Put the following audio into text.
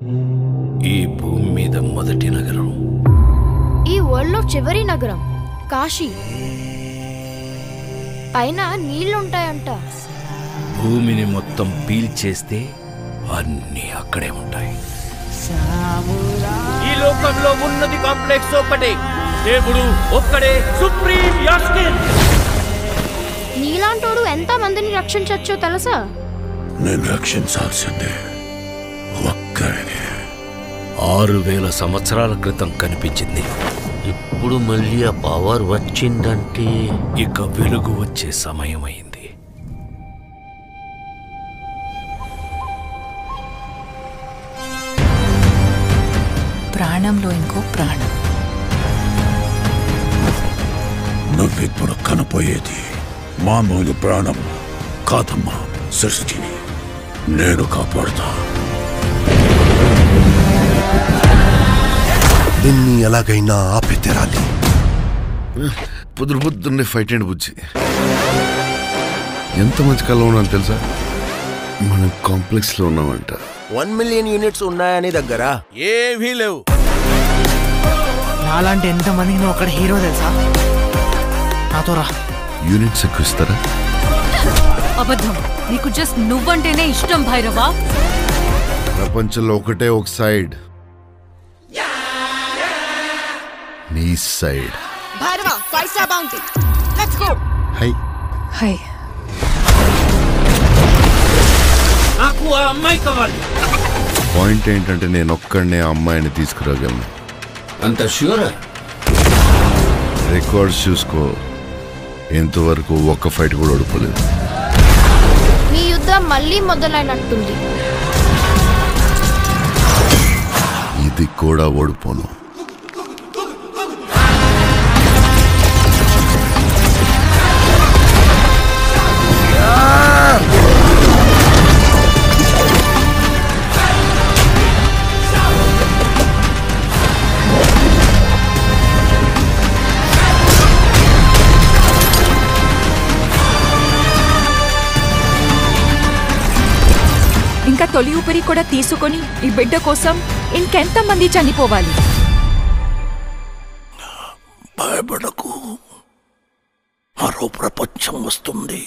ఈ భూమి మీద మొదటి నగరం, ఈ వరల్డ్ లో చివరి నగరం కాశీ. పైన నీళ్లుంటాయంట. భూమిని మొత్తం పీల్చేస్తే అన్నీ అక్కడే ఉంటాయి. ఈ లోకంలో ఉన్నది కాంప్లెక్స్ ఒక్కటే, దేవుడు ఒక్కడే సుప్రీం యాస్కిన్. నీలాంటోడు ఎంత మందిని రక్షించొచ్చో తెలుసా? నేను రక్షించాల్సిందే ఒక్కడిని. 6000 సంవత్సరాల క్రితం కనిపించింది. ఇప్పుడు మళ్ళీ ఆ పవర్ వచ్చిందంటే ఇక వెలుగు వచ్చే సమయమైంది. ప్రాణంలో ఇంకో ప్రాణం. నువ్విప్పుడు కనపోయేది మామూలు ప్రాణం కాదమ్మా. సృష్టిని నేను కాపాడుతా. దీన్ని ఎలాగైనా ఆపి తెరాలి. పొద్దున్నే ఫైట్ అండ్ బుజ్జి ఎంత మంచి కళ ఉన్నాను తెలుసా? మనం కాంప్లెక్స్ లో ఉన్నామంట. 1 మిలియన్ యూనిట్స్ ఉన్నాయని దగ్గర ఏవీ లేవు. నాలాంటి ఎంతమందికి నువ్వు అక్కడ హీరో తెలుసా? నాతో రా. యూనిట్స్ ఎక్కువ ఇస్తారా? అబద్ధం. నీకు జస్ట్ నువ్వంటేనే ఇష్టం భైరవా. ప్రపంచంలో ఒకటే ఒక సైడ్, నీ side. Bhairava 5 star bounty. Let's go. Hi hi. నాకు ఆ అమ్మాయి కావాలి. పాయింట్ ఏంటంటే నేను ఒక్కడనే ఆ అమ్మాయిని తీసుకురాగలను. అంత ష్యూరా? రికార్డ్స్ చూసుకో, ఎంతవరకు ఒక్క ఫైట్ కూడా ఓడిపోలేదు. మీ యుద్ధం మళ్ళీ మొదలైనట్టుంది. ఇది కూడా ఓడిపోను. ఇంకా తొలి ఊపిరి కూడా తీసుకొని ఈ బిడ్డ కోసం ఇంకెంతమంది చనిపోవాలి? భయపడకు, మరో ప్రపంచం వస్తుంది.